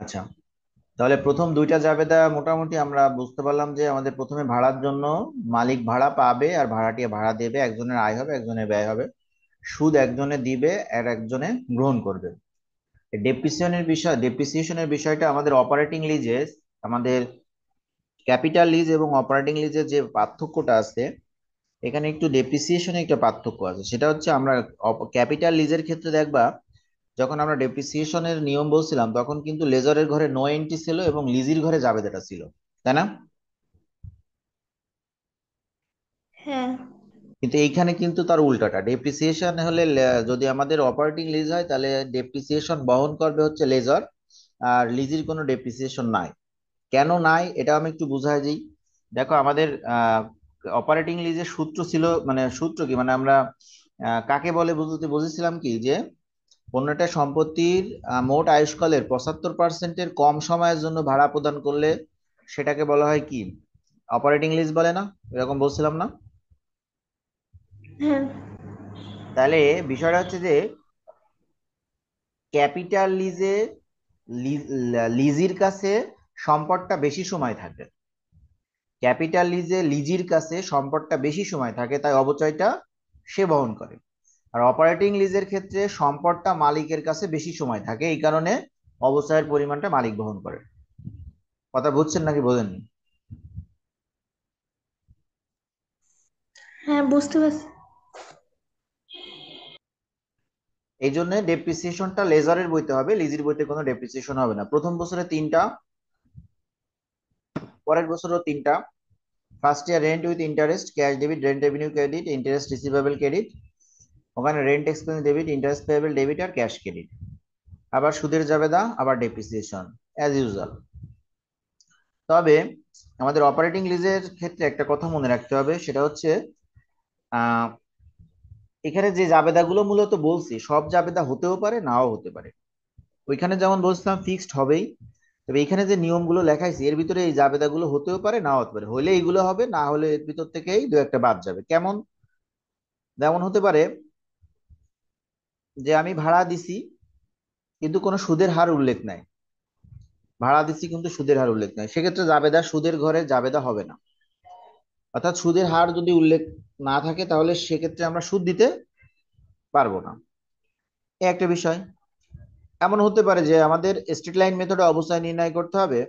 আচ্ছা, তাহলে প্রথম দুইটা জাবেদা মোটামুটি আমরা বুঝতে পারলাম যে আমাদের প্রথমে ভাড়ার জন্য মালিক ভাড়া পাবে আর ভাড়াটিয়া ভাড়া দেবে, একজনের আয় হবে একজনের ব্যয় হবে, সুদ একজনে দিবে আর একজনে গ্রহণ করবে। ডেপ্রিসিয়েশনের বিষয়টা আমাদের অপারেটিং লিজে, আমাদের ক্যাপিটাল লিজ এবং অপারেটিং লিজের যে পার্থক্যটা আছে, এখানে একটু ডেপ্রিসিয়েশনে একটা পার্থক্য আছে। সেটা হচ্ছে আমরা ক্যাপিটাল লিজের ক্ষেত্রে দেখবা, যখন আমরা ডেপ্রিসিয়েশনের নিয়ম বলছিলাম তখন কিন্তু লেজারের ঘরে নো এন্ট্রি ছিল এবং লিজির ঘরে জাবেদাটা ছিল, তাই না? হ্যাঁ। কিন্তু এইখানে কিন্তু তার উল্টাটা, ডেপ্রিসিয়েশন হলে যদি আমাদের অপারেটিং লিজ হয় তাহলে ডেপ্রিসিয়েশন বহন করবে হচ্ছে লেজার, আর লিজির কোনো ডেপ্রিসিয়েশন নাই। কেন নাই এটা আমি একটু বুঝাই দিই। দেখো আমাদের অপারেটিং লিজের সূত্র ছিল, মানে সূত্র কি, মানে আমরা কাকে বলে বুঝতে বুঝেছিলাম কি, যে কোনো একটা সম্পত্তির মোট আয়ুষ্কালের 75%-এর কম সময়ের জন্য ভাড়া প্রদান করলে সেটাকে বলা হয় কি, অপারেটিং লিজ বলে না, এরকম বলছিলাম না? হ্যাঁ। তাহলে বিষয়টা হচ্ছে যে ক্যাপিটাল লিজে লিজির কাছে সম্পদটা বেশি সময় থাকে, ক্যাপিটাল লিজে লিজির কাছে সম্পদটা বেশি সময় থাকে, তাই অবচয়টা সে বহন করে। আর অপারেটিং লিজের ক্ষেত্রে সম্পদটা মালিকের কাছে বেশি সময় থাকে, এই কারণে অবচয়ের পরিমাণটা মালিক বহন করে। কথা বুঝছেন নাকি বোঝেননি? হ্যাঁ, বুঝতে পারছি। এই জন্য ডেপ্রিসিয়েশনটা লেজারের বইতে হবে, লিজির বইতে কোনো ডেপ্রিসিয়েশন হবে না। প্রথম বছরে তিনটা, পরের বছরও তিনটা। First year rent with interest, cash debit, rent revenue credit, interest receivable credit. ওখানে rent expense debit, interest payable debit আর ক্যাশ ক্রেডিট। আবার সুদের জাবেদা, আবার ডেপ্রিসিয়েশন, অ্যাজ ইউজুয়াল। তবে আমাদের অপারেটিং লিজের ক্ষেত্রে একটা কথা মনে রাখতে হবে, সেটা হচ্ছে আহ এখানে যে জাবেদাগুলো মূলত বলছি সব জাবেদা হতেও পারে নাও হতে পারে। ওইখানে যেমন বলছিলাম ফিক্সড হবেই, তবে এখানে যে নিয়মগুলো লেখাইছি এর ভিতরে এই জাবেদাগুলো হতেও পারে নাও হতে পারে, হলে এইগুলো হবে, না হলে এর ভিতর থেকেই দু একটা বাদ যাবে। কেমন? যেমন হতে পারে যে আমি ভাড়া দিছি কিন্তু কোনো সুদের হার উল্লেখ নাই, ভাড়া দিছি কিন্তু সুদের হার উল্লেখ নাই, সেক্ষেত্রে জাবেদা সুদের ঘরে জাবেদা হবে না। অর্থাৎ সুদের হার যদি উল্লেখ না থাকে তাহলে সেক্ষেত্রে আমরা সুদ দিতে পারবো না। এই একটা বিষয়। এমন হতে পারে যে আমাদের স্ট্রেট লাইন মেথডে অবস্থায় নির্ণয় করতে হবে,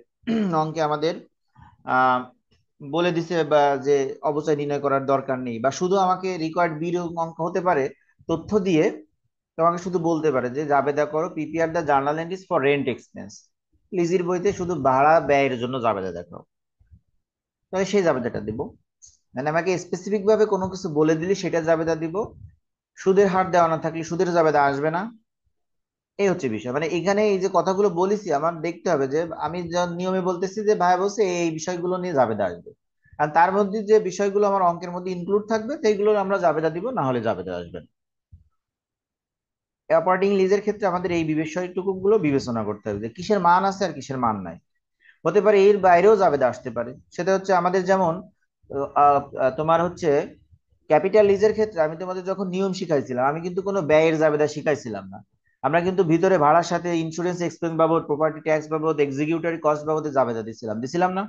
অঙ্কে আমাদের আহ বলে দিছে বা যে অবস্থায় নির্ণয় করার দরকার নেই, বা শুধু আমাকে রিকোয়ার্ড বি অঙ্ক হতে পারে, তথ্য দিয়ে তোমাকে শুধু বলতে পারে যে জাবেদা করো prepare the journal entries for rent expense, লিজির বইতে শুধু ভাড়া ব্যয়ের জন্য জাবেদা দেখাও, তাহলে সেই জাবেদাটা দিব। মানে আমাকে স্পেসিফিক ভাবে কোনো কিছু বলে দিলে সেটা জাবেদা দিব, সুদের হার দেওয়া না থাকলে সুদের জাবেদা আসবে না। এই হচ্ছে বিষয়, মানে এখানে এই যে কথাগুলো বলেছি আমার দেখতে হবে যে আমি যা নিয়মে বলতেছি যে ভাই বলছে এই বিষয়গুলো নিয়ে জাবেদা আসবে, আর তার মধ্যে যে বিষয়গুলো আমার অঙ্কের মধ্যে ইনক্লুড থাকবে সেইগুলো আমরা জাবেদা দিব, না হলে জাবেদা আসবে না। অপারেটিং লিজের ক্ষেত্রে আমাদের এই বিষয়টুকু গুলো বিবেচনা করতে হবে যে কিসের মান আছে আর কিসের মান নাই। হতে পারে এর বাইরেও জাবেদা আসতে পারে, সেটা হচ্ছে আমাদের যেমন তোমার হচ্ছে ক্যাপিটাল লিজের ক্ষেত্রে আমি তোমাদের যখন নিয়ম শিখাইছিলাম আমি কিন্তু কোনো ব্যয়ের জাবেদা শিখাইছিলাম না। আমরা কিন্তু ভিতরে ভাড়ার সাথে ইন্স্যুরেন্স এক্সপেন্স বাবদ, প্রপার্টি ট্যাক্স বাবদ, এক্সিকিউটরি কস্ট বাবদে জাবেদা দিছিলাম, দিছিলাম না?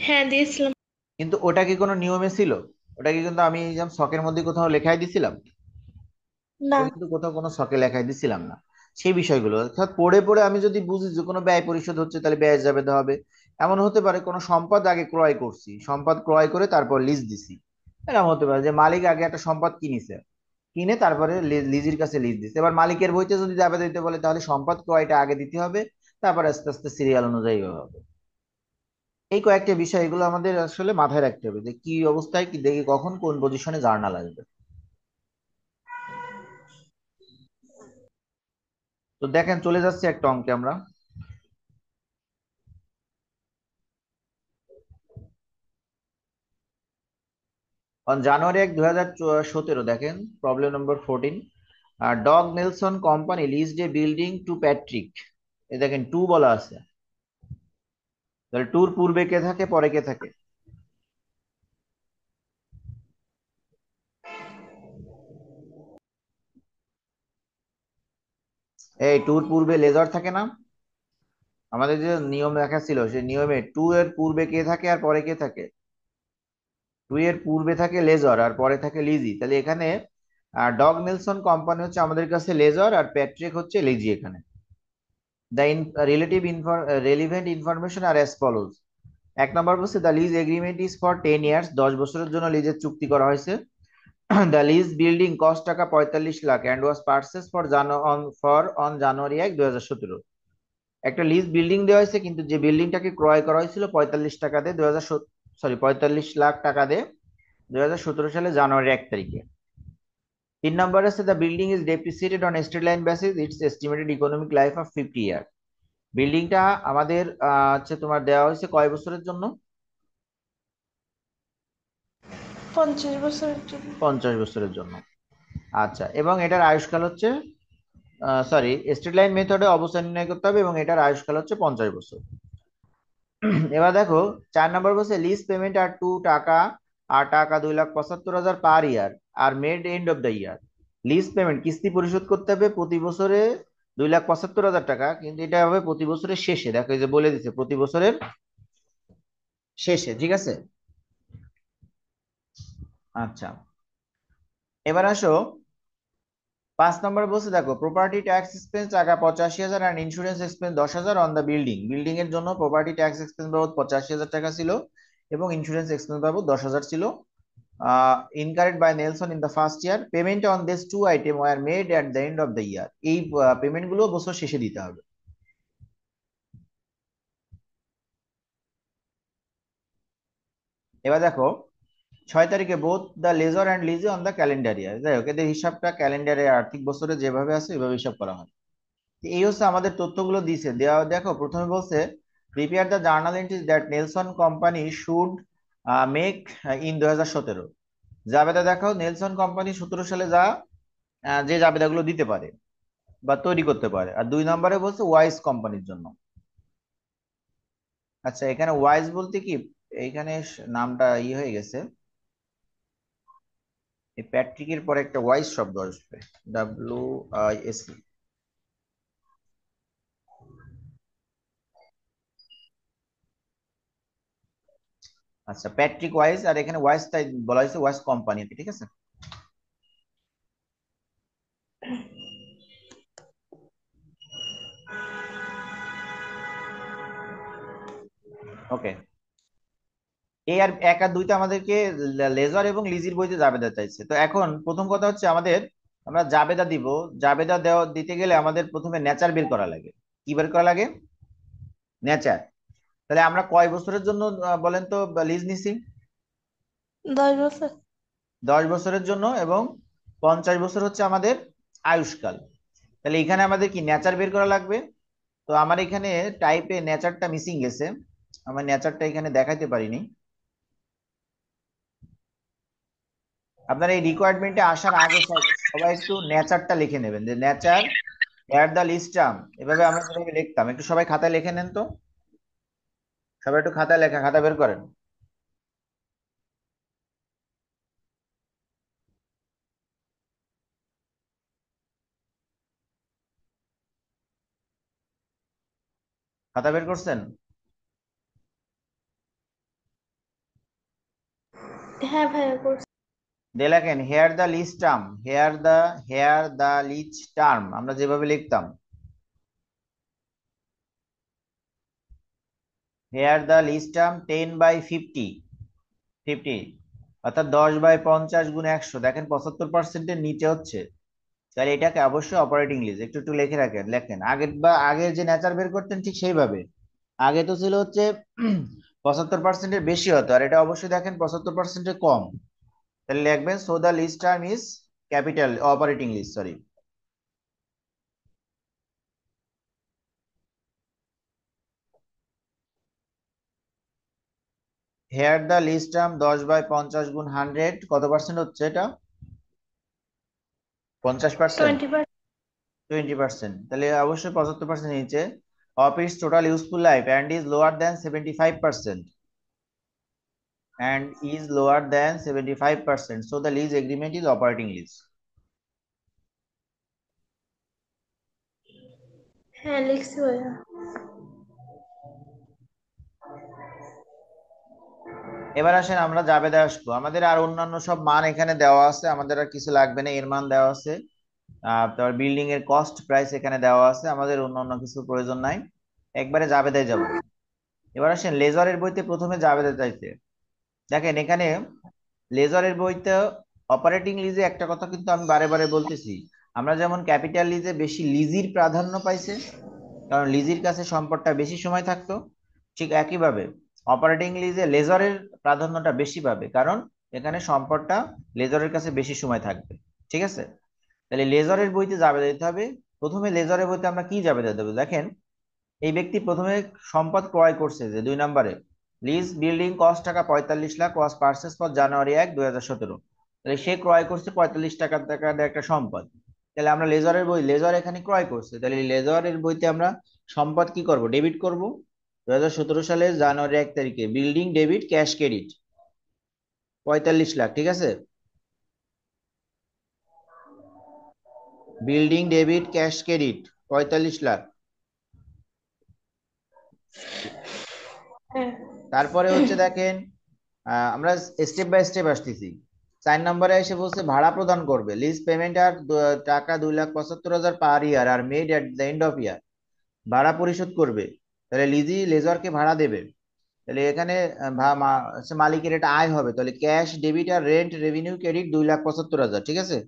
হ্যাঁ, দিয়েছিলাম। কিন্তু ওটা কি কোনো নিয়মে ছিল? ওটা কি কিন্তু আমি যেমন শখের মধ্যে কোথাও লেখাই দিছিলাম? না। ওটা কিন্তু কোথাও কোনো শখে লেখাই দিছিলাম না। সেই বিষয়গুলো অর্থাৎ পড়ে পড়ে আমি যদি বুঝি যে কোনো ব্যয় পরিশোধ হচ্ছে তাহলে ব্যয় জাবেদা হবে। এমন হতে পারে কোনো সম্পদ আগে ক্রয় করছি, সম্পদ ক্রয় করে তারপর লিজ দিছি। এরকম হতে পারে যে মালিক আগে একটা সম্পদ কিনেছে, কিনে তারপরে লিজের কাছে লিজ দিচ্ছে। এবার মালিকের বইতে যদি জাবেদা দিতে বলে তাহলে সম্পদ ক্রয়টা আগে দিতে হবে, তারপর আস্তে আস্তে সিরিয়াল অনুযায়ী হবে। এই কয়েকটা বিষয় এগুলো আমাদের আসলে মাথায় রাখতে হবে যে কি অবস্থায় কি দেখি কখন কোন পজিশনে জার্নাল আসবে। তো দেখেন চলে যাচ্ছে একটা অঙ্কে আমরা। অন January 1, 2017, দেখেন problem number 14। Doug Nelson company leased a building to Patrick. এ দেখেন টু বলা আছে, তাহলে টুর পূর্বে কে থাকে পরে কে থাকে? এই টুর পূর্বে লেজার থাকে না? আমাদের যে নিয়ম লেখা ছিল সেই নিয়মে টু এর পূর্বে কে থাকে আর পরে কে থাকে? টু এর পূর্বে থাকে লেজার আর পরে থাকে লিজি। তাহলে এখানে ডগ নেলসন কোম্পানি হচ্ছে আমাদের কাছে লেজার, আর প্যাট্রিক হচ্ছে লিজি এখানে। The relative relevant information are as follows. এক নম্বর বলছে the lease agreement is for 10 years, 10 বছরের জন্য লিজের চুক্তি করা হয়েছে। দ্য লিজ বিল্ডিং কস্ট টাকা 45 lakh and was purchase on January 1, 2017। একটা লিজ বিল্ডিং দেওয়া হয়েছে, কিন্তু যে বিল্ডিংটাকে ক্রয় করা হয়েছিল 45 টাকা দিয়ে 45 লাখ টাকা দিয়ে 2017 সালে জানুয়ারি 1 তারিখে। 3 নম্বর আছে the building is depreciated on straight line basis, it's estimated economic life of 50 ইয়ার। বিল্ডিংটা আমাদের হচ্ছে তোমার দেওয়া হয়েছে কয় বছরের জন্য? 50 বছরের জন্য। 50 বছরের জন্য। আচ্ছা, এবং এটার আয়ুষ্কাল হচ্ছে, সরি, স্ট্রেট লাইন মেথডে অবস্থান নির্ণয় করতে হবে, এবং এটার আয়ুষ্কাল হচ্ছে 50 বছর। এবার দেখো 4 নম্বর বলছে লিজ পেমেন্ট আর 2 টাকা, আর টাকা 2,75,000 per year are made end of the year. Lease payment কিস্তি পরিশোধ করতে হবে প্রতি বছরে 2,75,000 টাকা, কিন্তু এটা হবে প্রতি বছরের শেষে। দেখো এই যে বলে দিচ্ছে প্রতি বছরের শেষে, ঠিক আছে। আচ্ছা, এবার আসো 5 নম্বর বলছে দেখো প্রপার্টি ট্যাক্স এক্সপেন্স টাকা 85,000 আর insurance expense 10,000 on the building. Building এর জন্য প্রপার্টি ট্যাক্স এক্সপেন্স বাবদ 85,000 টাকা ছিল, এবং ইন্স্যুরেন্স এক্সপেন্স বাবদ 10,000 ছিল। Incurred by Nelson in the first year. Payment on this two item were made at the end of the year. এই payment গুলো বছর শেষে দিতে হবে। এবার দেখো 6 তারিখে both the lessor and lessee on the calendar year. যাই হোক, এদের হিসাবটা ক্যালেন্ডারে আর্থিক বছরে যেভাবে আছে ওইভাবে হিসাব করা হয়। এই হচ্ছে আমাদের তথ্যগুলো দিছে দেওয়া। দেখো প্রথমে বলছে prepare the journal entries that Nelson company should make in 2017। জাবেদা দেখাও নেলসন কোম্পানি 17 সালে যা যে জাবেদাগুলো দিতে পারে বা তৈরি করতে পারে। আর 2 নম্বরে বলছে ওয়াইজ কোম্পানির জন্য। আচ্ছা, এখানে ওয়াইজ বলতে কি, এইখানে নামটা হয়ে গেছে, এই প্যাট্রিকের পরে একটা ওয়াইজ শব্দ আসবে, WIS। আচ্ছা, প্যাট্রিক ওয়াইজ, আর এখানে ওয়াইজ তাই বলা হয়েছে ওয়াইজ কোম্পানি, ঠিক আছে। ওকে, এই আর 1 আর 2তে আমাদেরকে লেজার এবং লিজির বইতে জাবেদা চাইছে। তো এখন প্রথম কথা হচ্ছে আমাদের, আমরা জাবেদা দিব। জাবেদা দেওয়া দিতে গেলে আমাদের প্রথমে নেচার বের করা লাগে। কি বের করা লাগে? নেচার। তাহলে আমরা কয় বছরের জন্য বলেন তো লিজ নিছি? 10 বছর। 10 বছরের জন্য, এবং 50 বছর হচ্ছে আমাদের আয়ুষ্কাল। তাহলে এখানে আমাদের কি নেচার বের করা লাগবে। তো আমার এখানে টাইপে নেচারটা মিসিং গেছে, আমার নেচারটা এখানে দেখাইতে পারিনি। আপনারা এই রিকোয়ারমেন্টে আসার আগে সবাই একটু নেচারটা লিখে নেবেন, যে নেচার এর দ্য লিস্টাম, এভাবে আমরা যেভাবে লিখতাম একটু সবাই খাতায় লিখে নেন তো। সবাই একটু খাতায় লেখা, খাতা বের করেন। খাতা বের করছেন? হ্যাঁ ভাইয়া করছি। দিয়ে লেখেন here the lessor term, here the lessee term আমরা যেভাবে লিখতাম, হেয়ার দ্য লিস্ট টার্ম 10/50, 50, অর্থাৎ 10/50 × 100। দেখেন 75%-এর নিচে হচ্ছে, তাহলে এটাকে অবশ্যই অপারেটিং লিজ। একটু একটু লিখে রাখেন, লেখেন আগের বা আগের যে নেচার বের করতেন ঠিক সেইভাবে। আগে তো ছিল হচ্ছে 75%-এর বেশি হতো, আর এটা অবশ্যই দেখেন 75%-এর কম। তাহলে লিখবেন so the lease term is capital operating lease, sorry. Here the lease term 10/50 × 100 কত পার্সেন্ট হচ্ছে এটা? 50%? 20%। 20%? তাহলে অবশ্যই 75% নিচে। Of its total useful life and is lower than 75%, and is lower than 75%, so the lease agreement is operating lease. হ্যাঁ লিখছি ভাইয়া। এবার আসেন আমরা জাবেদা আসবো, আমাদের আর অন্যান্য সব মান এখানে দেওয়া আছে, আমাদের আর কিছু লাগবে না, এর মান দেওয়া আছে। তারপর বিল্ডিং এর কস্ট প্রাইস এখানে দেওয়া আছে, আমাদের অন্যান্য কিছু প্রয়োজন নাই, একবারে জাবেদায় যাব। এবার আসেন লেজারের বইতে প্রথমে জাবেদা চাইতে। দেখেন এখানে লেজারের বইতে অপারেটিং লিজে একটা কথা কিন্তু আমি বারে বারে বলতেছি, আমরা যেমন ক্যাপিটাল লিজে বেশি লিজির প্রাধান্য পাইছে, কারণ লিজির কাছে সম্পদটা বেশি সময় থাকতো, ঠিক একইভাবে অপারেটিং লিজে লেজারের প্রাধান্যটা বেশি পাবে, কারণ এখানে সম্পদটা লেজারের কাছে বেশি সময় থাকবে। ঠিক আছে, তাহলে লেজারের বইতে জাবেদা দিতে হবে। প্রথমে লেজারের বইতে আমরা কি জাবেদা দেবো, দেখেন এই ব্যক্তি প্রথমে সম্পদ ক্রয় করছে যে 2 নম্বরে, লিজ বিল্ডিং কস্ট টাকা 45 লাখ, ওয়াজ পারচেস ফর জানুয়ারি 1 2017, তাহলে সে ক্রয় করছে 45 টাকা টাকার একটা সম্পদ। তাহলে আমরা লেজারের বই, লেজার এখানে ক্রয় করছে, তাহলে লেজারের বইতে আমরা সম্পদ কি করব, ডেবিট করব। 2017 সালে জানুয়ারি 1 তারিখে building debit cash credit 45 lakh, ঠিক আছে, building debit cash credit 45 lakh. হ্যাঁ। তারপরে হচ্ছে দেখেন আমরা স্টেপ বাই স্টেপ আসতেছি। 4 নম্বরে এসে বলছে ভাড়া প্রদান করবে, লিজ পেমেন্ট আর টাকা 2,75,000 per year are made at the end of year, ভাড়া পরিশোধ করবে। তাহলে লিজি লেজারকে ভাড়া দেবে, তাহলে এখানে হচ্ছে মালিকের এটা আয় হবে, তাহলে ক্যাশ ডেবিট আর রেন্ট রেভিনিউ ক্রেডিট 2,75,000, ঠিক আছে,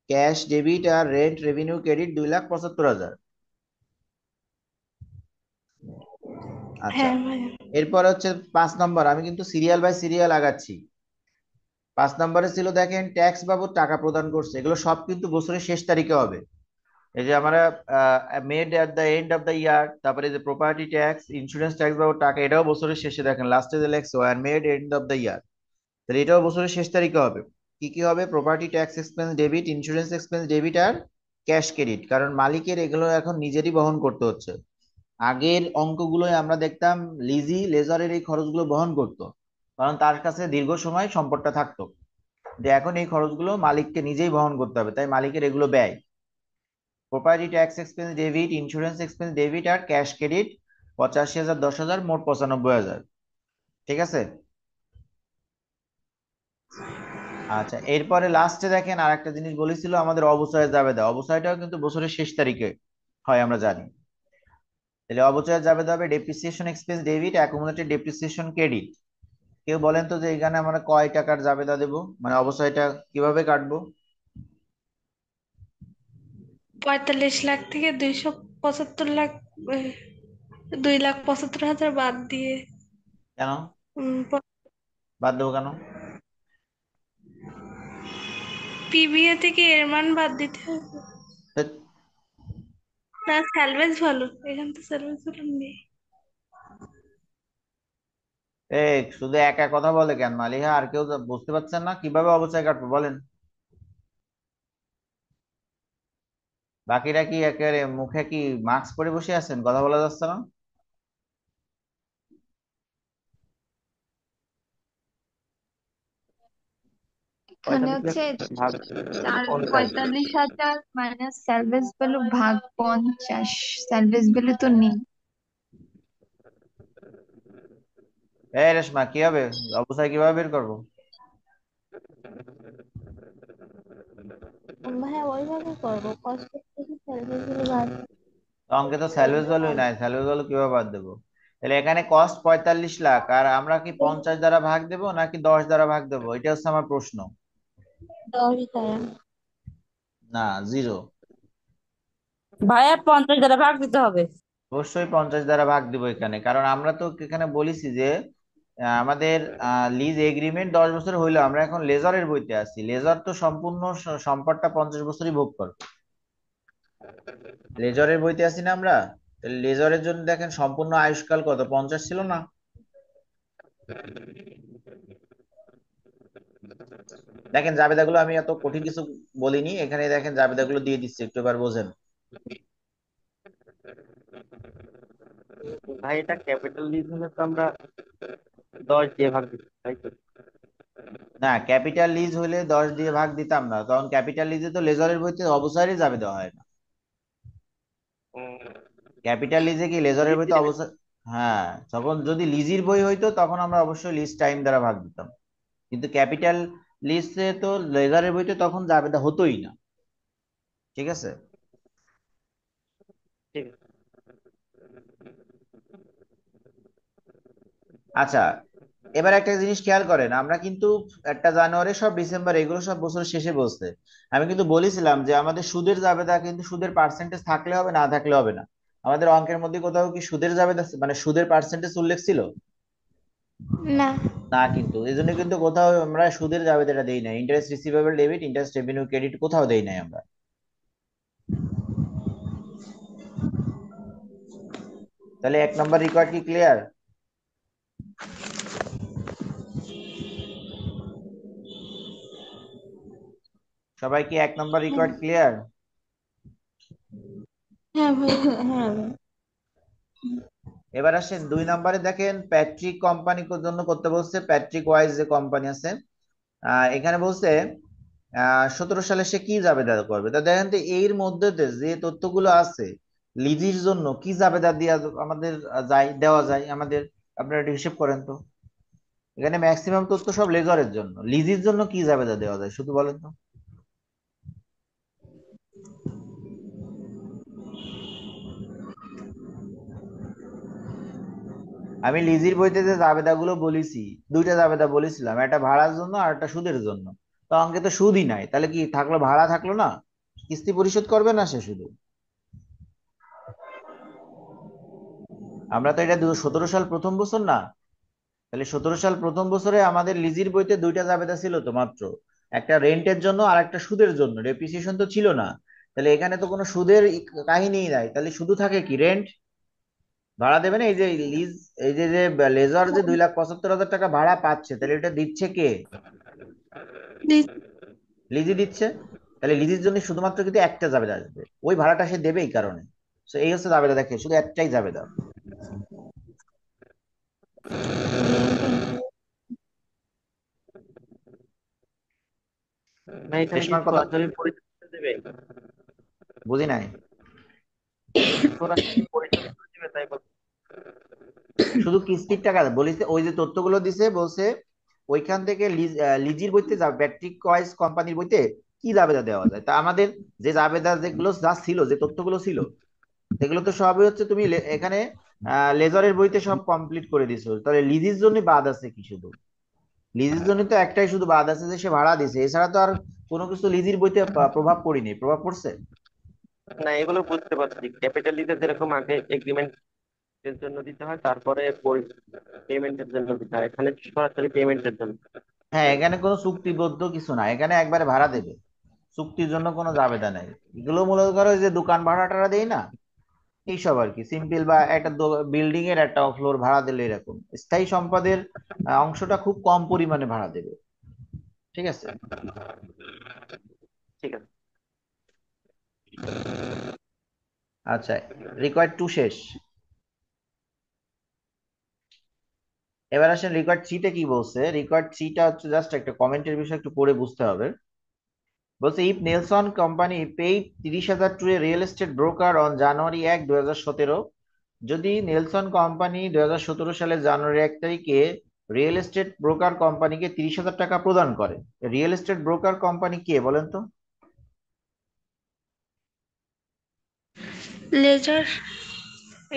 ক্যাশ ডেবিট আর রেন্ট রেভিনিউ ক্রেডিট 2,75,000। আচ্ছা, হ্যাঁ ভাইয়া। এরপর হচ্ছে 5 নম্বর, আমি কিন্তু সিরিয়াল বাই সিরিয়াল আগাচ্ছি। 5 নম্বরে ছিল দেখেন ট্যাক্স বাবদ টাকা প্রদান করছে, এগুলো সব কিন্তু বছরের শেষ তারিখে হবে। এই যে আমরা made at the end of the ইয়ার, তারপরে যে প্রপার্টি ট্যাক্স ইন্স্যুরেন্স ট্যাক্স বাবদ টাকা, এটাও বছরের শেষে দেখেন লাস্টে যে লেখছো are made end of the year, তাহলে এটাও বছরের শেষ তারিখে হবে। কি কি হবে, property tax expense debit, insurance expense debit আর ক্যাশ ক্রেডিট, কারণ মালিকের এগুলো এখন নিজেরই বহন করতে হচ্ছে। আগের অঙ্কগুলোয় আমরা দেখতাম লিজি লেজারের এই খরচগুলো বহন করতো, কারণ তার কাছে দীর্ঘ সময় সম্পদটা থাকতো, যে এখন এই খরচগুলো মালিককে নিজেই বহন করতে হবে, তাই মালিকের এগুলো ব্যয়। Property tax expense debit, insurance expense debit আর ক্যাশ ক্রেডিট 85,000 10,000 মোট 95,000, ঠিক আছে। আচ্ছা, এরপরে লাস্টে দেখেন আর একটা জিনিস বলেছিল আমাদের অবচয়ের জাবেদা, অবচয়টাও কিন্তু বছরের শেষ তারিখে হয় আমরা জানি। তাহলে অবচয়ের জাবেদা হবে depreciation expense debit, accumulated depreciation credit. কেউ বলেন তো যে এখানে আমরা কয় টাকার জাবেদা দেবো, মানে অবচয়টা কিভাবে কাটবো? 45 লাখ থেকে 275 লাখ, 2,75,000 বাদ দিয়ে কেন উম, বাদ দেবো কেন? পিবিএ থেকে এর মান বাদ দিতে হবে। ধ্যাৎ, না স্যালভেজ ভালো, এখান তো স্যালভেজ ভালো নেই। এই শুধু একা কথা বলে কেন মালিহা, আর কেউ তো বুঝতে পারছেন না কিভাবে অবচয় কাটবো বলেন? বাকিরা কি একেবারে মুখে কি মাস্ক পরে বসে আছেন, কথা বলা যাচ্ছে না? এখানে হচ্ছে 45,000 মাইনাস স্যালভেজ ভ্যালু ভাগ 50, স্যালভেজ ভ্যালু তো নেই। এই রেশমা কি হবে, অবচয় কিভাবে বের করবো? হ্যাঁ ওইভাবে করবো, কষ্ট থেকে স্যালভেজ গুলো বাদ তো অঙ্কে তো স্যালভেজ ভ্যালুই নাই, স্যালভেজ ভ্যালু কিভাবে বাদ দেবো? তাহলে এখানে কস্ট 45 লাখ, আর আমরা কি 50 দ্বারা ভাগ দেবো নাকি 10 দ্বারা ভাগ দেবো, এটা হচ্ছে আমার প্রশ্ন। 10 দ্বারা। না, জিরো। ভাইয়া 50 দ্বারা ভাগ দিতে হবে। অবশ্যই 50 দ্বারা ভাগ দিব এখানে, কারণ আমরা তো এখানে বলেছি যে আমাদের লিজ এগ্রিমেন্ট 10 বছর হইলো, আমরা এখন লেজারের বইতে আছি, লেজার তো সম্পূর্ণ সম্পদটা 50 বছরই ভোগ করবে, লেজারের বইতে আছি না আমরা। তাহলে লেজারের জন্য দেখেন সম্পূর্ণ আয়ুষ্কাল কত, 50 ছিল না? দেখেন জাবেদাগুলো আমি এত কঠিন কিছু বলিনি, এখানে দেখেন জাবেদাগুলো দিয়ে দিচ্ছি, একটু এবার বোঝেন। ভাই এটা ক্যাপিটাল লিজ হলে তো আমরা 10 দিয়ে ভাগ দিচ্ছি, তাই তো? না, ক্যাপিটাল লিজ হলে 10 দিয়ে ভাগ দিতাম না, কারণ ক্যাপিটাল লিজে তো লেজারের বইতে অবসরই জাবেদা হয় না। ক্যাপিটাল লিজে কি লেজারের বইতে অবস্থা, হ্যাঁ যখন যদি লিজির বই হইতো তখন আমরা অবশ্যই লিজ টাইম দ্বারা ভাগ দিতাম, কিন্তু ক্যাপিটাল লিজে তো লেজারের বইতে তখন জাবেদা হতোই না। ঠিক আছে। ঠিক আছে। আচ্ছা, এবার একটা জিনিস খেয়াল করেন, আমরা কিন্তু 1 জানুয়ারি সব ডিসেম্বর এগুলো সব বছর শেষে বলছে। আমি কিন্তু বলেছিলাম যে আমাদের সুদের জাবেদা কিন্তু সুদের পার্সেন্টেজ থাকলে হবে, না থাকলে হবে না। আমাদের অঙ্কের মধ্যে কোথাও কি সুদের জাবেদা মানে সুদের পার্সেন্টেজ উল্লেখ ছিল? না। না, কিন্তু এই জন্য কিন্তু কোথাও আমরা সুদের জাবেদাটা দেই নাই, interest receivable debit, interest revenue credit কোথাও দেই নাই আমরা। তাহলে 1 নম্বর রিকোয়ার্ড কি ক্লিয়ার? সবাই কি 1 নম্বর রিকোয়ার্ড ক্লিয়ার? হ্যাঁ ভাই। হ্যাঁ ভাই। এবার আসেন 2 নম্বরে, দেখেন প্যাট্রিক কোম্পানির জন্য করতে বলছে, প্যাট্রিক ওয়াইজ যে কোম্পানি আছে, এখানে বলছে 17 সালে সে কি জাবেদা করবে। তা দেখেন তো এর মধ্যে যে তথ্যগুলো আছে লিজির জন্য কি জাবেদা দেওয়া আমাদের দেওয়া যায় আমাদের, আপনারা একটু হিসেব করেন তো। এখানে ম্যাক্সিমাম তথ্য সব লেজারের জন্য, লিজির জন্য কি জাবেদা দেওয়া যায় শুধু বলেন তো। আমি লিজির বইতে যে জাবেদাগুলো বলেছি, 2টা জাবেদা বলেছিলাম, একটা ভাড়ার জন্য আর একটা সুদের জন্য। তো অঙ্কে তো সুদই নাই, তাহলে কি থাকলো? ভাড়া থাকলো না, কিস্তি পরিশোধ করবে না সে শুধু। আমরা তো এটা 17 সাল প্রথম বছর না, তাহলে 17 সাল প্রথম বছরে আমাদের লিজির বইতে 2টা জাবেদা ছিল তো মাত্র, একটা রেন্টের জন্য আর একটা সুদের জন্য, ডেপ্রিসিয়েশন তো ছিল না। তাহলে এখানে তো কোনো সুদের কাহিনীই নাই, তাহলে শুধু থাকে কি রেন্ট, ভাড়া দেবে না। এই যে লিজ, এই যে যে লেজার যে 2,75,000 টাকা ভাড়া পাচ্ছে, তাহলে এটা দিচ্ছে কে? দি- লিজি দিচ্ছে। তাহলে লিজির জন্য শুধুমাত্র কিন্তু একটা জাবেদা আসবে, ওই ভাড়াটা সে দেবে এই কারণে। তো এই হচ্ছে জাবেদা, দেখে শুধু একটাই জাবেদা। না, এখানে কি রেশমার কথা সরাসরি পরিশোধ করে দেবে? বুঝি নাই। সরাসরি পরিশোধ করে দেবে তাই বল। শুধু কিস্তির টাকা বলিছে, ওই যে তথ্যগুলো দিছে বলছে ওইখান থেকে লিজির বইতে যাবে, ব্যাটারি কয়েস কোম্পানির বইতে কি জাবেদা দেওয়া যায়। তা আমাদের যে জাবেদা যেগুলো যা ছিল, যে তথ্যগুলো ছিল, এগুলো তো সবই হচ্ছে তুমি এখানে লেজারের বইতে সব কমপ্লিট করে দিছো। তাহলে লিজির জন্য বাদ আছে কি শুধু? লিজির জন্য তো একটাই শুধু বাদ আছে যে সে ভাড়া দিছে, এছাড়া তো আর কোনো কিছু লিজির বইতে প্রভাব পড়েনি। প্রভাব পড়ছে? না, এগুলো বুঝতে পারছি। ক্যাপিটাল লিজে যেরকম আগে এগ্রিমেন্টের জন্য দিতে হয়, তারপরে পেমেন্টের জন্য দিতে হয়, এখানে সরাসরি পেমেন্টের জন্য। হ্যাঁ, এখানে কোনো চুক্তিবদ্ধ কিছু না, এখানে একবারে ভাড়া দেবে, চুক্তির জন্য কোনো জাবেদা নাই। এগুলো মূলত ধরো ওই যে দোকান ভাড়া টাড়া দেই না, এইসব আর কি সিম্পল, বা একটা বিল্ডিং এর একটা ফ্লোর ভাড়া দিলে এরকম। স্থায়ী সম্পদের অংশটা খুব কম পরিমাণে ভাড়া দেবে। ঠিক আছে। ঠিক আছে। আচ্ছা, রিকোয়ার্ড 2 শেষ। এবার আসেন রিকোয়ার্ড 3 তে কি বলছে। রিকোয়ার্ড 3টা হচ্ছে জাস্ট একটা কমেন্টের বিষয়, একটু পড়ে বুঝতে হবে। বলছে if Nelson company paid 30,000 to a real estate broker on January 1, 2017। যদি নেলসন কোম্পানি 2017 সালের জানুয়ারি 1 তারিখে রিয়েল এস্টেট ব্রোকার কোম্পানিকে 30,000 টাকা প্রদান করে। রিয়েল এস্টেট ব্রোকার কোম্পানি কে বলেন তো? লেজার।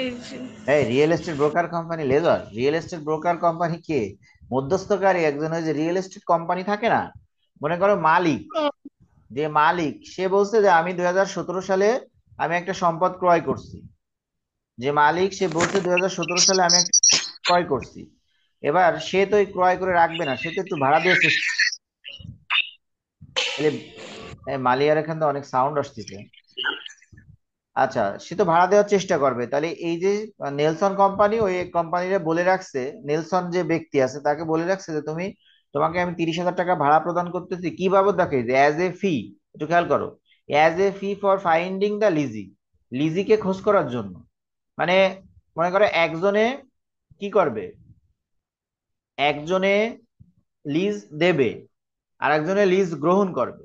এই যে এই real estate broker company lessor? Real estate broker company কে? মধ্যস্থকারী একজন, ওই যে রিয়েল এস্টেট কোম্পানি থাকে না, মনে করো মালিক, যে মালিক সে বলছে যে আমি 2017 সালে আমি একটা সম্পদ ক্রয় করছি। যে মালিক সে বলছে 2017 সালে আমি একটা ক্রয় করছি। এবার সে তো এই ক্রয় করে রাখবে না, সে তো একটু ভাড়া দিয়ে তাহলে মালিয়ার এখান থেকে অনেক সাউন্ড আসতেছে। আচ্ছা, সে তো ভাড়া দেওয়ার চেষ্টা করবে। তাহলে এই যে নেলসন কোম্পানি ওই কোম্পানিরে বলে রাখছে, নেলসন যে ব্যক্তি আছে তাকে বলে রাখছে যে তোমাকে আমি 30,000 টাকা ভাড়া প্রদান করতেছি, কি বাবদ দেখে যে অ্যাজ এ ফি। একটু খেয়াল করো, as a fee for finding the lessee, লিজিকে খোঁজ করার জন্য। মানে মনে করো একজনে কি করবে, একজনে লিজ দেবে আর একজনে লিজ গ্রহণ করবে,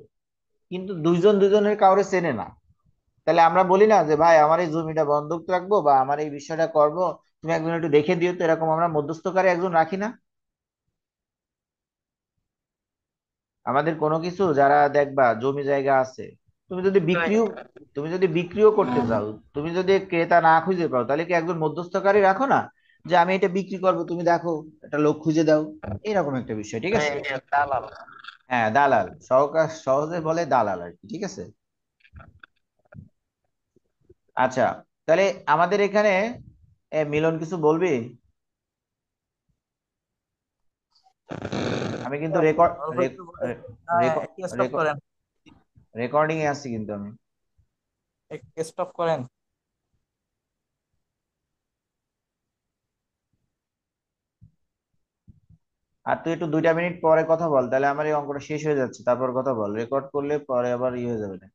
কিন্তু দুইজন দুজনের কাউরে চেনে না। তাহলে আমরা বলি না যে ভাই আমার এই জমিটা বন্ধক রাখবো বা আমার এই বিষয়টা করব, তুমি একজন একটু দেখে দিও তো, এরকম আমরা মধ্যস্থকারী একজন রাখি না? আমাদের কোনো কিছু যারা দেখবা জমি জায়গা আছে, তুমি যদি বিক্রিও তুমি যদি বিক্রিও করতে চাও, তুমি যদি ক্রেতা না খুঁজে পাও, তাহলে কি একজন মধ্যস্থকারী রাখো না, যে আমি এটা বিক্রি করব, তুমি দেখো একটা লোক খুঁজে দাও, এরকম একটা বিষয়, ঠিক আছে? হ্যাঁ, দালাল। হ্যাঁ, দালাল, সহজে বলে দালাল আর কি, ঠিক আছে? আচ্ছা, তাহলে আমাদের এখানে মিলন কিছু বলবি? আমি কিন্তু রেকর্ড অল্প একটু বলেন। একটু স্টপ করেন, রেকর্ডিং এ আছি কিন্তু আমি। একটু স্টপ করেন। আর তুই একটু 2টা মিনিট পরে কথা বল, তাহলে আমার এই অঙ্কটা শেষ হয়ে যাচ্ছে, তারপর কথা বল, রেকর্ড করলে পরে আবার ইয়ে হয়ে যাবে না।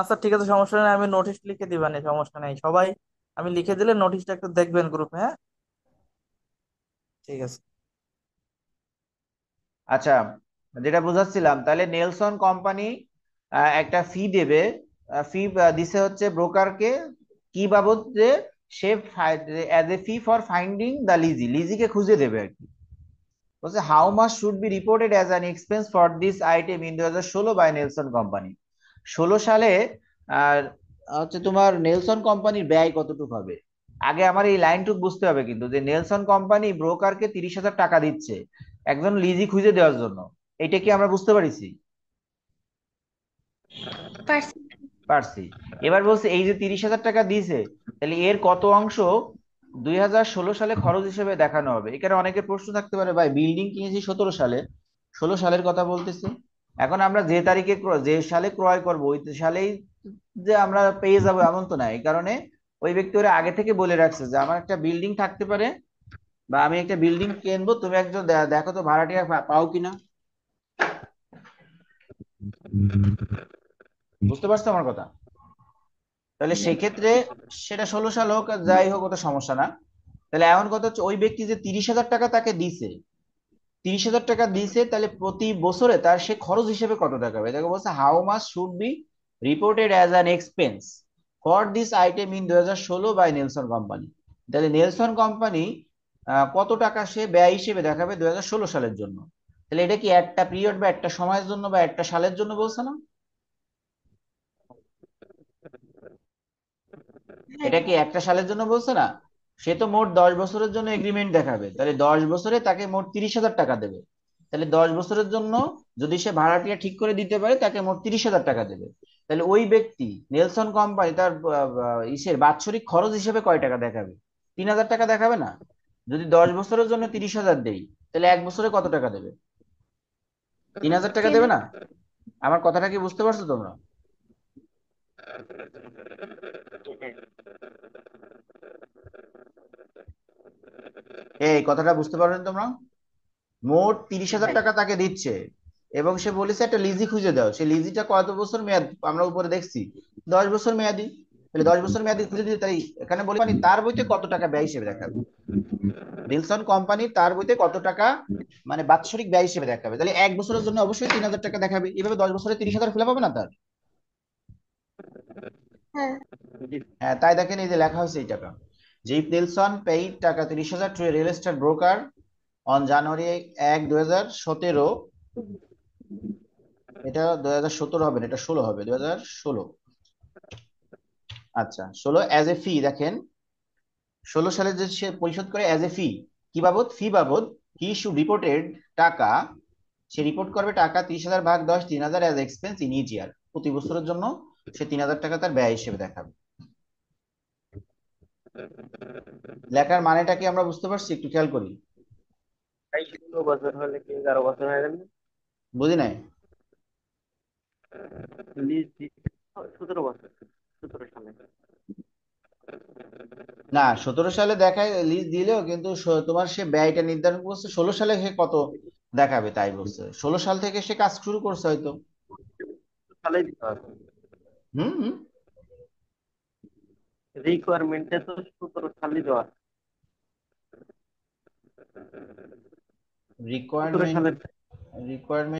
আচ্ছা ঠিক আছে, সমস্যা নেই, আমি নোটিশ লিখে দিবানি, সমস্যা নেই সবাই। আমি লিখে দিলে নোটিশটা একটু দেখবেন গ্রুপে, হ্যাঁ? ঠিক আছে। আচ্ছা, যেটা বুঝাচ্ছিলাম, তাহলে নেলসন কোম্পানি একটা ফি দেবে। ফি দিছে হচ্ছে ব্রোকারকে, কি বাবদ? যে সে as a fee for finding the লিজিকে খুঁজে দেবে আর কি। বলছে how much should be reported as an expense for this item in 2016 by Nelson company. 16 সালে আর হচ্ছে তোমার নেলসন কোম্পানির ব্যয় কতটুকু হবে। আগে আমার এই লাইনটুকু বুঝতে হবে কিন্তু, যে নেলসন কোম্পানি ব্রোকারকে 30,000 টাকা দিচ্ছে একজন লিজি খুঁজে দেওয়ার জন্য। এটা কি আমরা বুঝতে পারিছি? পারছি। পারছি। এবার বলছে এই যে 30,000 টাকা দিয়েছে, তাহলে এর কত অংশ 2016 সালে খরচ হিসেবে দেখানো হবে। এখানে অনেকের প্রশ্ন থাকতে পারে, ভাই বিল্ডিং কিনেছি 17 সালে, 16 সালের কথা বলতেছি, এখন আমরা যে তারিখে যে সালে ক্রয় করব ওই সালেই যে আমরা পেয়ে যাবো এমন তো না। এই কারণে ওই ব্যক্তি ওরা আগে থেকে বলে রাখছে যে আমার একটা বিল্ডিং থাকতে পারে, বা আমি একটা বিল্ডিং কিনবো, তুমি একজন দেখো তো ভাড়াটিয়া পাও কিনা। বুঝতে পারছো আমার কথা? তাহলে সেক্ষেত্রে সেটা 16 সাল হোক আর যাই হোক, ওটা সমস্যা না। তাহলে এমন কথা হচ্ছে, ওই ব্যক্তি যে 30,000 টাকা তাকে দিছে, 30,000 টাকা দিছে, তাহলে প্রতি বছরে তার সে খরচ হিসেবে কত টাকা হবে, তাকে বলছে how much should be reported as an expense for this item in 2016 by Nelson company. তাহলে নেলসন কোম্পানি কত টাকা সে ব্যয় হিসেবে দেখাবে 2016 সালের জন্য। তাহলে এটা কি একটা পিরিয়ড বা একটা সময়ের জন্য বা একটা সালের জন্য বলছে না? হ্যাঁ, এটা কি একটা সালের জন্য বলছে না? সে তো মোট 10 বছরের জন্য এগ্রিমেন্ট দেখাবে, তাহলে 10 বছরে তাকে মোট 30,000 টাকা দেবে। তাহলে 10 বছরের জন্য যদি সে ভাড়াটিয়া ঠিক করে দিতে পারে, তাকে মোট 30,000 টাকা দেবে। তাহলে ওই ব্যক্তি নেলসন কোম্পানি তার ইসের বাৎসরিক খরচ হিসেবে কয় টাকা দেখাবে? 3,000 টাকা দেখাবে না? যদি 10 বছরের জন্য 30,000 দেই, তাহলে এক বছরে কত টাকা দেবে? 3,000 টাকা তিন দেবে না? আমার কথাটা কি বুঝতে পারছো তোমরা? এই কথাটা বুঝতে পারবেন তোমরা? মোট 30,000 টাকা তাকে দিচ্ছে, এবং সে বলেছে একটা লিজি খুঁজে দাও। সে লিজিটা কত বছর মেয়াদ আমরা উপরে দেখছি, 10 বছর মেয়াদি। তাহলে 10 বছর মেয়াদি খুঁজে দিতে, তাই এখানে বলে মানে তার বইতে কত টাকা ব্যয় হিসেবে দেখাবে, নিলসন কোম্পানি তার বইতে কত টাকা মানে বাৎসরিক ব্যয় হিসেবে দেখাবে। তাহলে এক বছরের জন্য অবশ্যই 3,000 টাকা দেখাবে, এভাবে 10 বছরে 30,000 ফেলা পাবে না তার? হ্যাঁ, জি। হ্যাঁ, তাই দেখেন এই যে লেখা হয়েছে এই টাকা, জিপ নিলসন পেইড টাকা 30,000 two real estate broker on January 1, 2017। এটা 2017 হবে না, এটা 16 হবে, 2016। আচ্ছা, 16 অ্যাজ এ ফি। দেখেন 16 সালে যে সে পরিশোধ করে অ্যাজ এ ফি, কি বাবদ? ফি বাবদ। হি শুড রিপোর্টেড টাকা, সে রিপোর্ট করবে টাকা 30,000 ভাগ 10, 3,000 as expense in each year. প্রতি বছরের জন্য সে 3,000 টাকা তার ব্যয় হিসেবে দেখাবে। লেখার মানেটা কি আমরা বুঝতে পারছি? একটু খেয়াল করি। তাই 16 বছর হলে কি 11 বছর হয়ে যাবে? বুঝি নাই। লিজ দিচ্ছে 17 বছর, 17 সালে। না, 17 সালে দেখায় লিজ দিলেও কিন্তু তোমার সে ব্যয়টা নির্ধারণ করছে 16 সালে, সে কত দেখাবে তাই বলছে। 16 সাল থেকে সে কাজ শুরু করছে হয়তো। সালেই দিতে হবে। হুম হুম। রিকোয়ারমেন্টে তো 17 সালই দেওয়া। 17 রিকোয়ারমেন্ট সালের রিকোয়ারমেন্ট